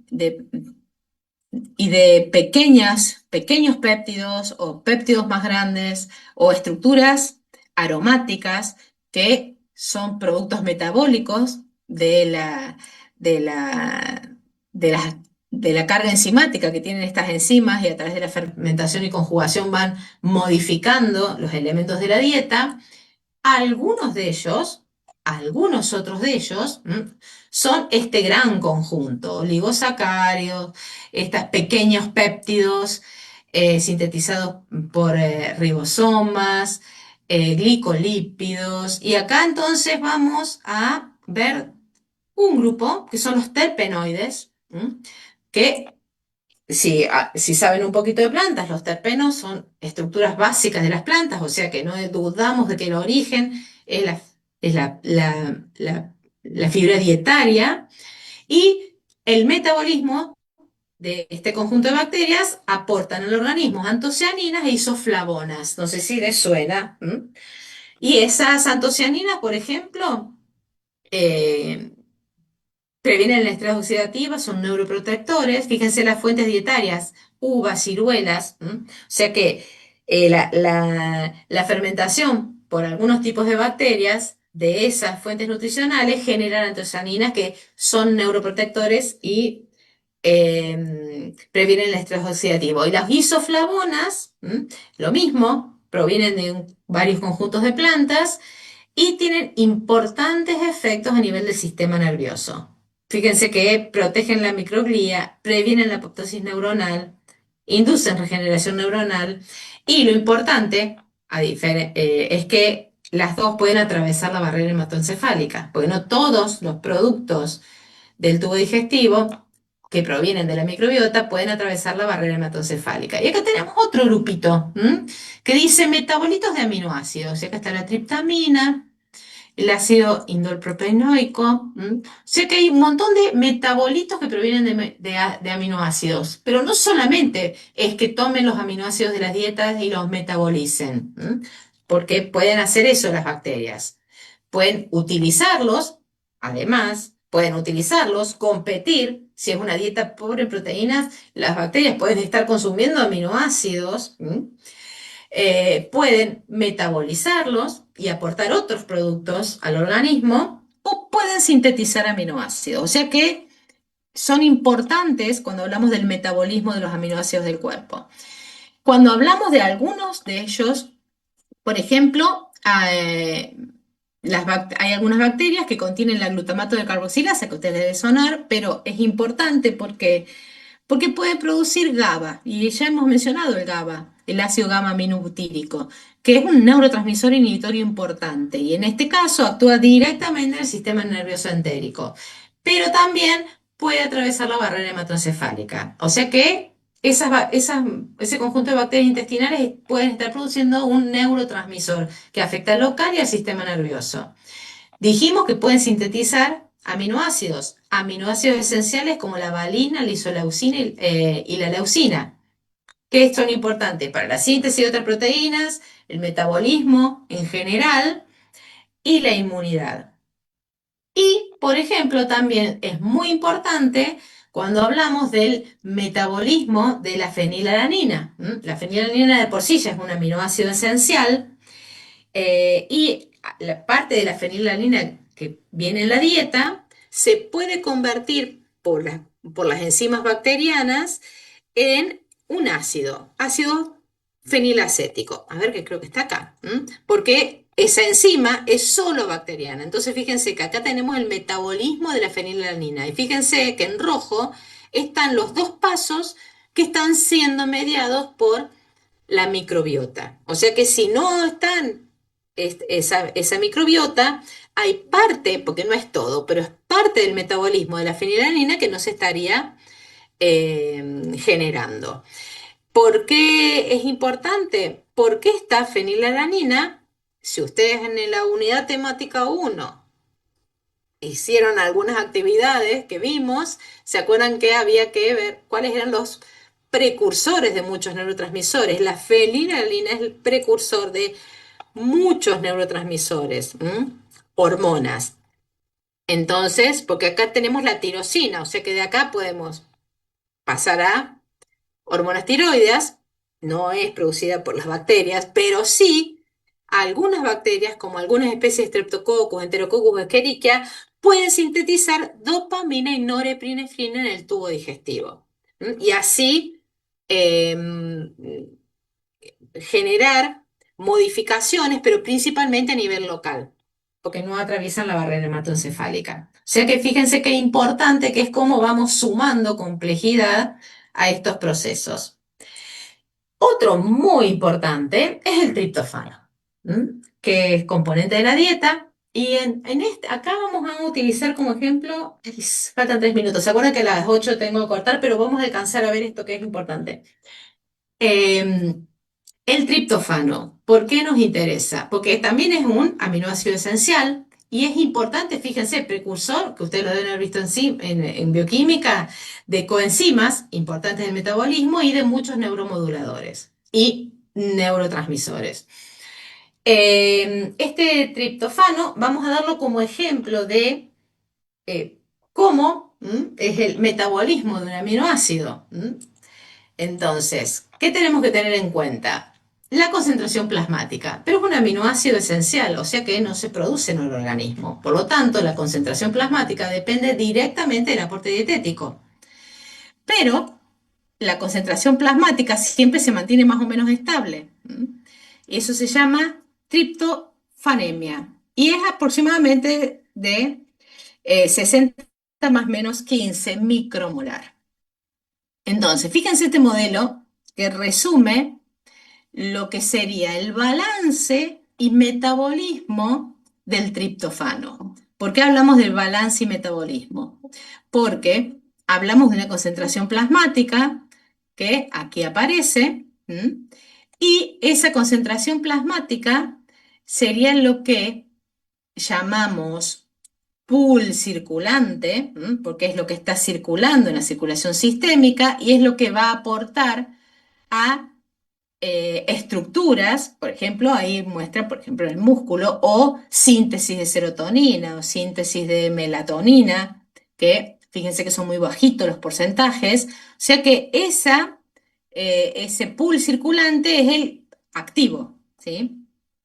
y de pequeños péptidos o péptidos más grandes o estructuras aromáticas que son productos metabólicos de la, de la, de la carga enzimática que tienen estas enzimas y a través de la fermentación y conjugación van modificando los elementos de la dieta. Algunos de ellos, algunos otros de ellos, son este gran conjunto, oligosacáridos, estos pequeños péptidos sintetizados por ribosomas, glicolípidos, y acá entonces vamos a ver un grupo que son los terpenoides, que si saben un poquito de plantas, los terpenos son estructuras básicas de las plantas, o sea que no dudamos de que el origen es la fibra dietaria, y el metabolismo de este conjunto de bacterias aportan al organismo antocianinas e isoflavonas. No sé si les suena. Y esas antocianinas, por ejemplo, eh, previenen el estrés oxidativo, son neuroprotectores. Fíjense las fuentes dietarias, uvas, ciruelas. O sea que la fermentación por algunos tipos de bacterias de esas fuentes nutricionales generan antocianinas que son neuroprotectores y previenen el estrés oxidativo. Y las isoflavonas, lo mismo, provienen de varios conjuntos de plantas y tienen importantes efectos a nivel del sistema nervioso. Fíjense que protegen la microglía, previenen la apoptosis neuronal, inducen regeneración neuronal y lo importante es que las dos pueden atravesar la barrera hematoencefálica, porque no todos los productos del tubo digestivo que provienen de la microbiota pueden atravesar la barrera hematoencefálica. Y acá tenemos otro grupito que dice metabolitos de aminoácidos. Y acá está la triptamina, el ácido indolpropenoico. O sea que hay un montón de metabolitos que provienen de aminoácidos, pero no solamente es que tomen los aminoácidos de las dietas y los metabolicen, porque pueden hacer eso las bacterias. Pueden utilizarlos, además, pueden utilizarlos, competir. Si es una dieta pobre en proteínas, las bacterias pueden estar consumiendo aminoácidos. Pueden metabolizarlos y aportar otros productos al organismo o pueden sintetizar aminoácidos. O sea que son importantes cuando hablamos del metabolismo de los aminoácidos del cuerpo. Cuando hablamos de algunos de ellos, por ejemplo, hay algunas bacterias que contienen la glutamato de carboxilasa, que a ustedes les debe sonar, pero es importante porque puede producir GABA, y ya hemos mencionado el GABA, el ácido gamma aminobutírico, que es un neurotransmisor inhibitorio importante, y en este caso actúa directamente en el sistema nervioso entérico, pero también puede atravesar la barrera hematoencefálica. O sea que ese conjunto de bacterias intestinales pueden estar produciendo un neurotransmisor que afecta al local y al sistema nervioso. Dijimos que pueden sintetizar aminoácidos esenciales como la valina, la isoleucina y la leucina, que son importantes para la síntesis de otras proteínas, el metabolismo en general y la inmunidad. Y, por ejemplo, también es muy importante cuando hablamos del metabolismo de la fenilalanina. La fenilalanina de por sí ya es un aminoácido esencial y la parte de la fenilalanina que viene en la dieta se puede convertir por las enzimas bacterianas en un ácido fenilacético. A ver, que creo que está acá. Porque esa enzima es solo bacteriana. Entonces, fíjense que acá tenemos el metabolismo de la fenilalanina. Y fíjense que en rojo están los dos pasos que están siendo mediados por la microbiota. O sea que si no están esa microbiota, hay parte, porque no es todo, pero es parte del metabolismo de la fenilalanina que no se estaría generando. ¿Por qué es importante? Porque esta fenilalanina, si ustedes en la unidad temática 1 hicieron algunas actividades que vimos, se acuerdan que había que ver cuáles eran los precursores de muchos neurotransmisores. La fenilalanina es el precursor de muchos neurotransmisores, hormonas. Entonces, porque acá tenemos la tirosina, o sea que de acá podemos pasar a hormonas tiroideas, no es producida por las bacterias, pero sí algunas bacterias, como algunas especies de Streptococcus, Enterococcus, Escherichia, pueden sintetizar dopamina y norepinefrina en el tubo digestivo. Y así eh, generar modificaciones, pero principalmente a nivel local, porque no atraviesan la barrera hematoencefálica. O sea que fíjense qué importante que es cómo vamos sumando complejidad a estos procesos. Otro muy importante es el triptofano, que es componente de la dieta. Y acá vamos a utilizar como ejemplo, faltan 3 minutos, se acuerdan que a las 8 tengo que cortar, pero vamos a alcanzar a ver esto que es importante. El triptofano, ¿por qué nos interesa? Porque también es un aminoácido esencial y es importante, fíjense, precursor, que ustedes lo deben haber visto en bioquímica, de coenzimas importantes del metabolismo y de muchos neuromoduladores y neurotransmisores. Este triptofano vamos a darlo como ejemplo de cómo es el metabolismo de un aminoácido. Entonces, ¿qué tenemos que tener en cuenta? La concentración plasmática, pero es un aminoácido esencial, o sea que no se produce en el organismo. Por lo tanto, la concentración plasmática depende directamente del aporte dietético. Pero la concentración plasmática siempre se mantiene más o menos estable. Y eso se llama triptofanemia. Y es aproximadamente de 60 más o menos 15 micromolar. Entonces, fíjense este modelo que resume lo que sería el balance y metabolismo del triptofano. ¿Por qué hablamos del balance y metabolismo? Porque hablamos de una concentración plasmática que aquí aparece, y esa concentración plasmática sería lo que llamamos pool circulante, porque es lo que está circulando en la circulación sistémica y es lo que va a aportar a estructuras, por ejemplo, ahí muestra, por ejemplo, el músculo, o síntesis de serotonina o síntesis de melatonina, que fíjense que son muy bajitos los porcentajes, o sea que ese pool circulante es el activo, ¿sí?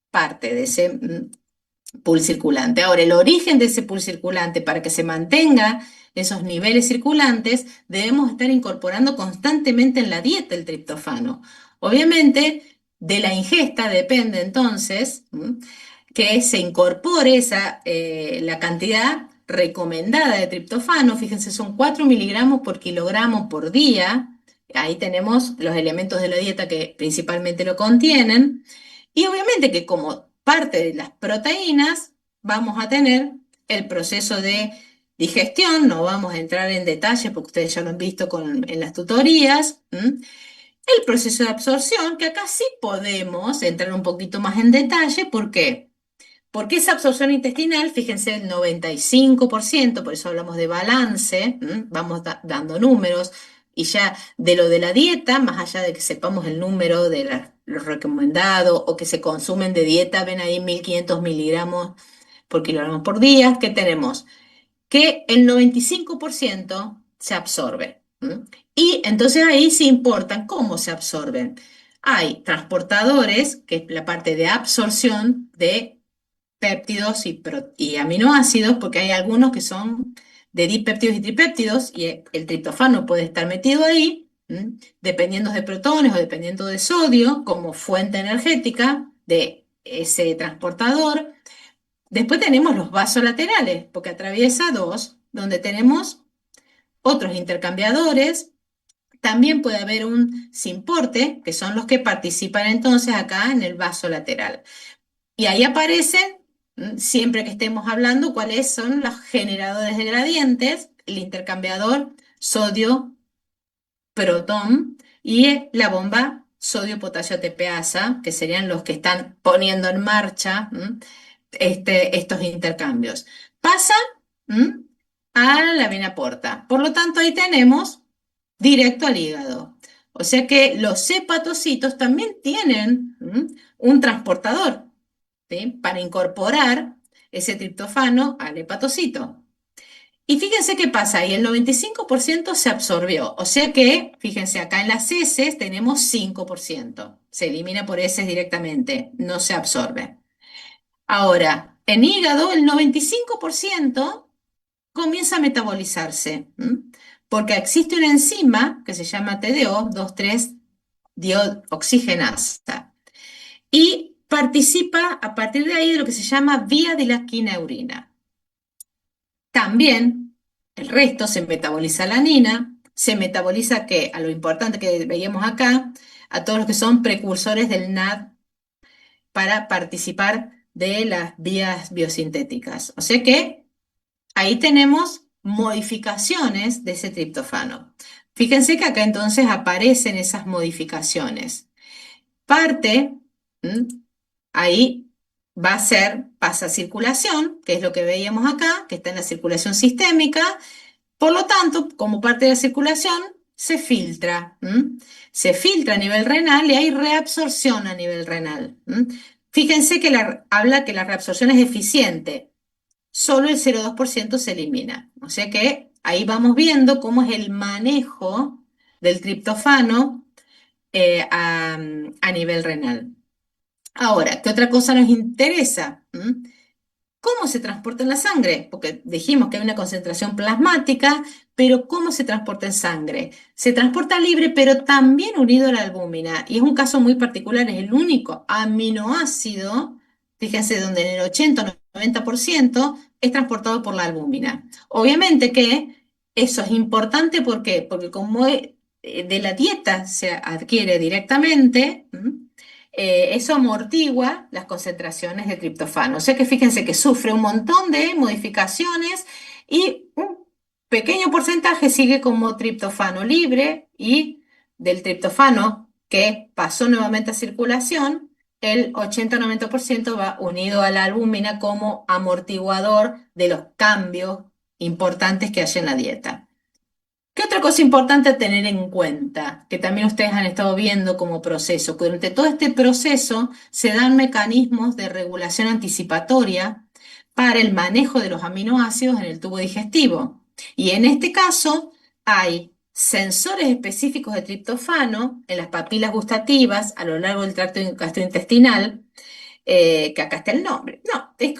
Parte de ese pool circulante. Ahora, el origen de ese pool circulante, para que se mantenga esos niveles circulantes, debemos estar incorporando constantemente en la dieta el triptofano. Obviamente, de la ingesta depende entonces que se incorpore la cantidad recomendada de triptofano. Fíjense, son 4 miligramos por kilogramo por día. Ahí tenemos los elementos de la dieta que principalmente lo contienen. Y obviamente que como parte de las proteínas vamos a tener el proceso de digestión, no vamos a entrar en detalle porque ustedes ya lo han visto en las tutorías. El proceso de absorción, que acá sí podemos entrar un poquito más en detalle. ¿Por qué? Porque esa absorción intestinal, fíjense, el 95%, por eso hablamos de balance, vamos dando números, y ya de lo de la dieta, más allá de que sepamos el número de los recomendados o que se consumen de dieta, ven ahí 1500 miligramos por kilogramo por día, ¿qué tenemos? Que el 95% se absorbe. Y entonces ahí sí importan cómo se absorben. Hay transportadores, que es la parte de absorción de péptidos y aminoácidos, porque hay algunos que son de dipéptidos y tripéptidos, y el triptofano puede estar metido ahí, dependiendo de protones o dependiendo de sodio, como fuente energética de ese transportador. Después tenemos los vasolaterales, porque atraviesa dos, donde tenemos otros intercambiadores. También puede haber un simporte, que son los que participan entonces acá en el vaso lateral. Y ahí aparecen, siempre que estemos hablando, cuáles son los generadores de gradientes, el intercambiador sodio-protón y la bomba sodio-potasio TPasa, que serían los que están poniendo en marcha estos intercambios. Pasa a la vena porta. Por lo tanto, ahí tenemos directo al hígado. O sea que los hepatocitos también tienen un transportador, ¿sí? Para incorporar ese triptofano al hepatocito. Y fíjense qué pasa, y el 95% se absorbió, o sea que, fíjense, acá en las heces tenemos 5%, se elimina por heces directamente, no se absorbe. Ahora, en hígado el 95% comienza a metabolizarse, porque existe una enzima que se llama TDO, 2,3-dioxigenasa, y participa a partir de ahí de lo que se llama vía de la quinaurina. También el resto se metaboliza la alanina, se metaboliza que a lo importante que veíamos acá, a todos los que son precursores del NAD para participar de las vías biosintéticas. O sea que ahí tenemos modificaciones de ese triptofano. Fíjense que acá entonces aparecen esas modificaciones. Parte, ahí va a ser, pasa a circulación, que es lo que veíamos acá, que está en la circulación sistémica. Por lo tanto, como parte de la circulación, se filtra. Se filtra a nivel renal y hay reabsorción a nivel renal. Fíjense que habla que la reabsorción es eficiente. Solo el 0,2% se elimina. O sea que ahí vamos viendo cómo es el manejo del triptofano a nivel renal. Ahora, ¿qué otra cosa nos interesa? ¿Cómo se transporta en la sangre? Porque dijimos que hay una concentración plasmática, pero ¿cómo se transporta en sangre? Se transporta libre, pero también unido a la albúmina. Y es un caso muy particular, es el único aminoácido, fíjense, donde en el 80 o 90% es transportado por la albúmina. Obviamente que eso es importante, ¿por qué? Porque como de la dieta se adquiere directamente, eso amortigua las concentraciones de triptofano. O sea que fíjense que sufre un montón de modificaciones y un pequeño porcentaje sigue como triptofano libre, y del triptofano que pasó nuevamente a circulación, el 80-90% va unido a la albúmina como amortiguador de los cambios importantes que hay en la dieta. ¿Qué otra cosa importante a tener en cuenta? Que también ustedes han estado viendo como proceso. Que durante todo este proceso se dan mecanismos de regulación anticipatoria para el manejo de los aminoácidos en el tubo digestivo. Y en este caso hay sensores específicos de triptofano en las papilas gustativas a lo largo del tracto gastrointestinal, que acá está el nombre. No, es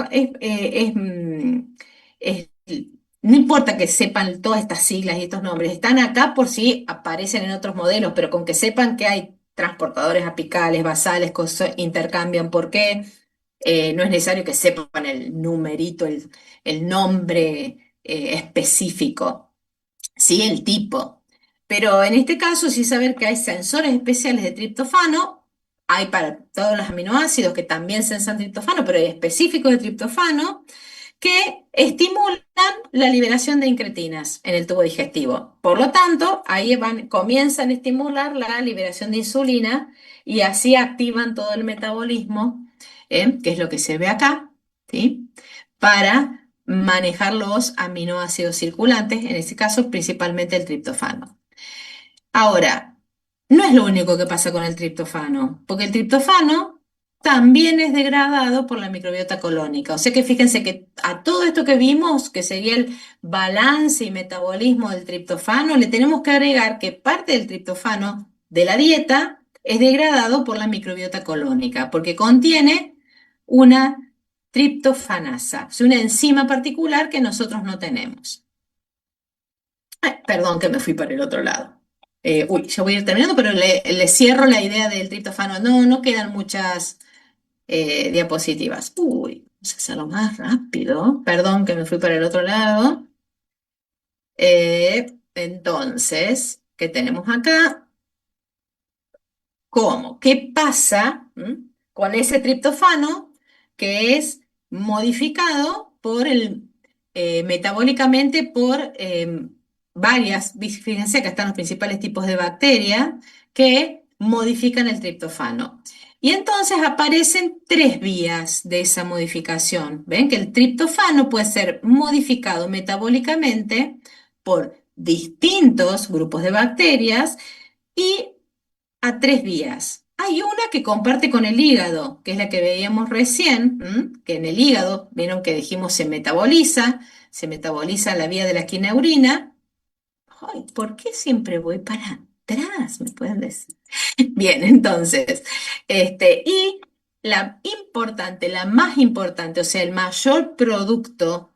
no importa que sepan todas estas siglas y estos nombres, están acá por si aparecen en otros modelos, pero con que sepan que hay transportadores apicales, basales, que se intercambian, ¿por qué? No es necesario que sepan el numerito, el nombre específico, sí, el tipo. Pero en este caso sí saber que hay sensores especiales de triptofano, hay para todos los aminoácidos que también sensan triptofano, pero hay específicos de triptofano que estimulan la liberación de incretinas en el tubo digestivo. Por lo tanto, ahí comienzan a estimular la liberación de insulina y así activan todo el metabolismo, que es lo que se ve acá, ¿sí? Para manejar los aminoácidos circulantes, en este caso principalmente el triptofano. Ahora, no es lo único que pasa con el triptofano, porque el triptofano también es degradado por la microbiota colónica. O sea que fíjense que a todo esto que vimos, que sería el balance y metabolismo del triptofano, le tenemos que agregar que parte del triptofano de la dieta es degradado por la microbiota colónica, porque contiene una triptofanasa, es una enzima particular que nosotros no tenemos. Ay, perdón que me fui para el otro lado. Uy, ya voy a ir terminando, pero le cierro la idea del triptofano. No, no quedan muchas diapositivas. Uy, vamos a hacerlo más rápido. Perdón que me fui para el otro lado. Entonces, ¿qué tenemos acá? ¿Cómo? ¿Qué pasa con ese triptofano que es modificado metabólicamente por fíjense que están los principales tipos de bacterias que modifican el triptofano? Y entonces aparecen tres vías de esa modificación. ¿Ven? Que el triptofano puede ser modificado metabólicamente por distintos grupos de bacterias y a tres vías. Hay una que comparte con el hígado, que es la que veíamos recién, que en el hígado, vieron que dijimos se metaboliza la vía de la quineurina. Ay, ¿por qué siempre voy para atrás? ¿Me pueden decir? Bien, entonces, y la más importante, o sea, el mayor producto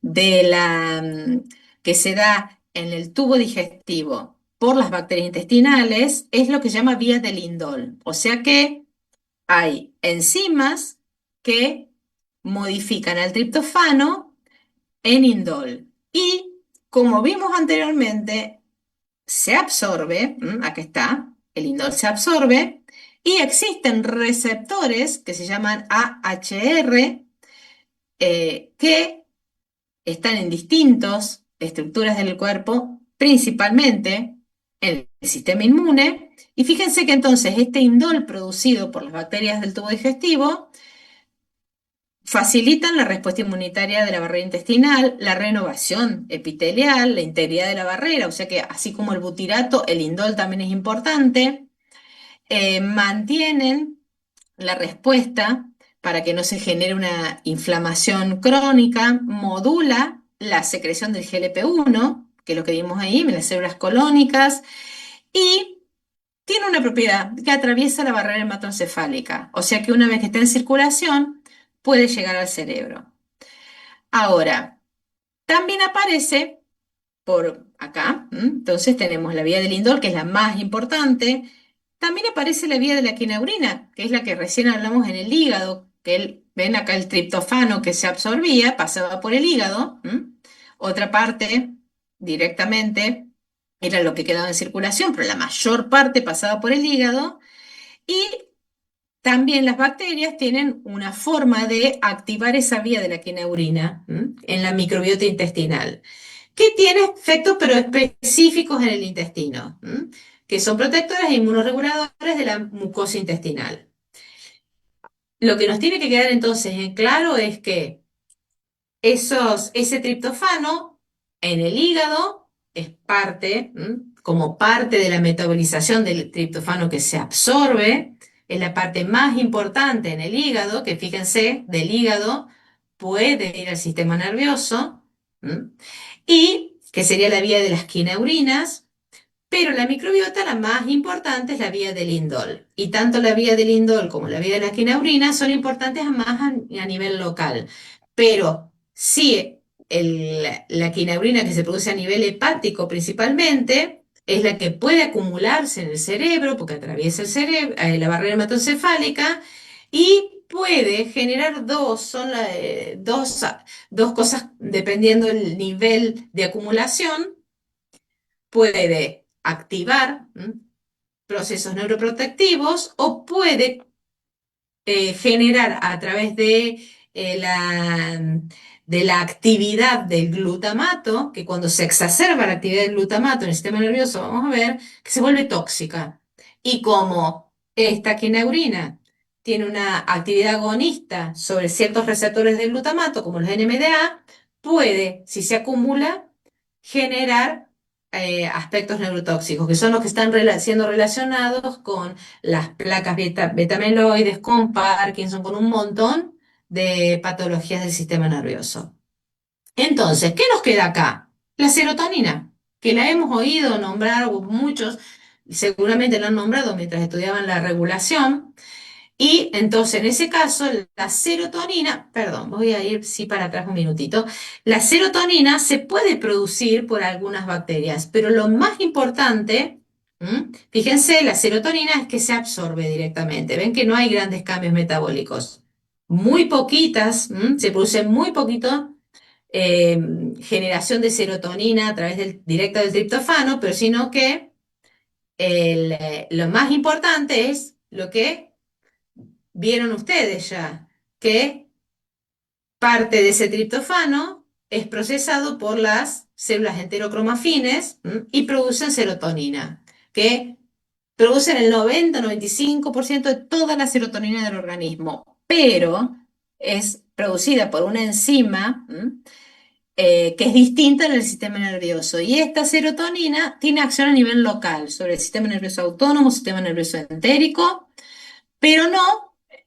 de que se da en el tubo digestivo por las bacterias intestinales es lo que se llama vía del indol. O sea que hay enzimas que modifican al triptofano en indol. Y como vimos anteriormente, se absorbe, aquí está, el indol se absorbe, y existen receptores que se llaman AHR, que están en distintas estructuras del cuerpo, principalmente en el sistema inmune, y fíjense que entonces este indol producido por las bacterias del tubo digestivo facilitan la respuesta inmunitaria de la barrera intestinal, la renovación epitelial, la integridad de la barrera, o sea que así como el butirato, el indol también es importante, mantienen la respuesta para que no se genere una inflamación crónica, modula la secreción del GLP-1, que es lo que vimos ahí, en las células colónicas, y tiene una propiedad que atraviesa la barrera hematoencefálica, o sea que una vez que está en circulación, puede llegar al cerebro. Ahora, también aparece por acá, entonces tenemos la vía del indol, que es la más importante. También aparece la vía de la quinaurina, que es la que recién hablamos en el hígado, ven acá el triptofano que se absorbía, pasaba por el hígado. Otra parte directamente era lo que quedaba en circulación, pero la mayor parte pasaba por el hígado. Y también las bacterias tienen una forma de activar esa vía de la quinaurina en la microbiota intestinal, que tiene efectos pero específicos en el intestino, que son protectores e inmunoreguladores de la mucosa intestinal. Lo que nos tiene que quedar entonces en claro es que ese triptofano en el hígado es como parte de la metabolización del triptofano que se absorbe, es la parte más importante en el hígado, que fíjense, del hígado puede ir al sistema nervioso, y que sería la vía de las quineurinas, pero la microbiota, la más importante, es la vía del indol. Y tanto la vía del indol como la vía de la quinaurina son importantes más a nivel local. Pero sí, la quinaurina que se produce a nivel hepático principalmente es la que puede acumularse en el cerebro porque atraviesa el cerebro, la barrera hematoencefálica y puede generar dos cosas dependiendo del nivel de acumulación. Puede activar procesos neuroprotectivos o puede generar a través de de la actividad del glutamato, que cuando se exacerba la actividad del glutamato en el sistema nervioso, vamos a ver que se vuelve tóxica. Y como esta quinaurina tiene una actividad agonista sobre ciertos receptores del glutamato, como los NMDA, puede, si se acumula, generar aspectos neurotóxicos, que son los que están siendo relacionados con las placas beta-amiloides, con Parkinson, con un montón de patologías del sistema nervioso. Entonces, ¿qué nos queda acá? La serotonina, que la hemos oído nombrar muchos, seguramente la han nombrado mientras estudiaban la regulación, y entonces, en ese caso, la serotonina, perdón, voy a ir sí para atrás un minutito, la serotonina se puede producir por algunas bacterias, pero lo más importante, fíjense, la serotonina es que se absorbe directamente. Ven que no hay grandes cambios metabólicos. Muy poquitas, se produce muy poquito eh, generación de serotonina a través del directo del triptofano, pero sino que lo más importante es lo que vieron ustedes ya que parte de ese triptofano es procesado por las células enterocromafines y producen serotonina, que producen el 90-95% de toda la serotonina del organismo, pero es producida por una enzima que es distinta en el sistema nervioso. Y esta serotonina tiene acción a nivel local sobre el sistema nervioso autónomo, sistema nervioso entérico, pero no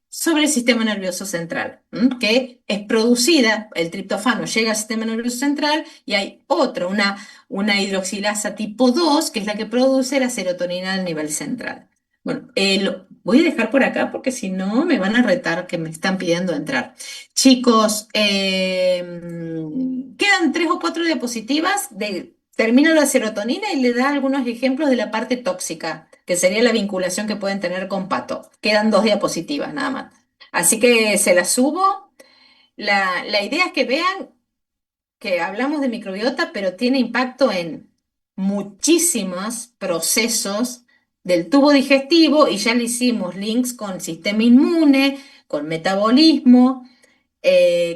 sobre el sistema nervioso central, que es producida, el triptofano llega al sistema nervioso central y hay otra, una hidroxilasa tipo 2 que es la que produce la serotonina a nivel central. Bueno, lo voy a dejar por acá porque si no me van a retar que me están pidiendo entrar. Chicos, quedan 3 o 4 diapositivas termina la serotonina y le da algunos ejemplos de la parte tóxica, que sería la vinculación que pueden tener con pato. Quedan 2 diapositivas nada más. Así que se las subo. La idea es que vean que hablamos de microbiota, pero tiene impacto en muchísimos procesos del tubo digestivo y ya le hicimos links con sistema inmune, con metabolismo,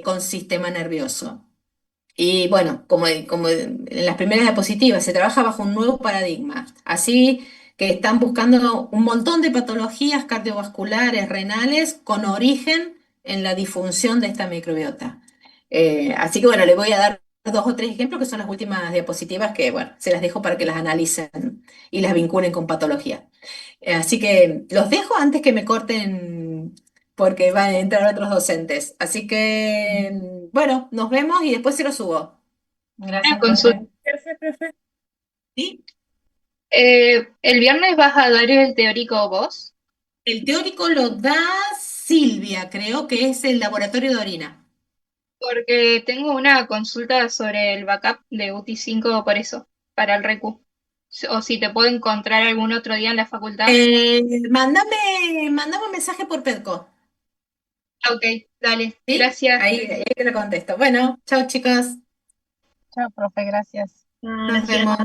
con sistema nervioso. Y bueno, como en las primeras diapositivas, se trabaja bajo un nuevo paradigma. Así que están buscando un montón de patologías cardiovasculares, renales, con origen en la disfunción de esta microbiota. Así que bueno, les voy a dar 2 o 3 ejemplos que son las últimas diapositivas que, bueno, se las dejo para que las analicen y las vinculen con patología. Así que los dejo antes que me corten porque van a entrar otros docentes. Así que, bueno, nos vemos y después se lo subo. Una Gracias, consulta. profe. Gracias, profe. ¿Sí? ¿El viernes vas a dar el teórico vos? El teórico lo da Silvia, creo que es el laboratorio de orina. Porque tengo una consulta sobre el backup de UTI 5 por eso, para el recu. O si te puedo encontrar algún otro día en la facultad. Mándame un mensaje por Pedco, Ah, ok, dale, ¿sí? gracias. Ahí te lo contesto. Bueno, chao chicos, Chao, profe, gracias. nos Gracias. vemos.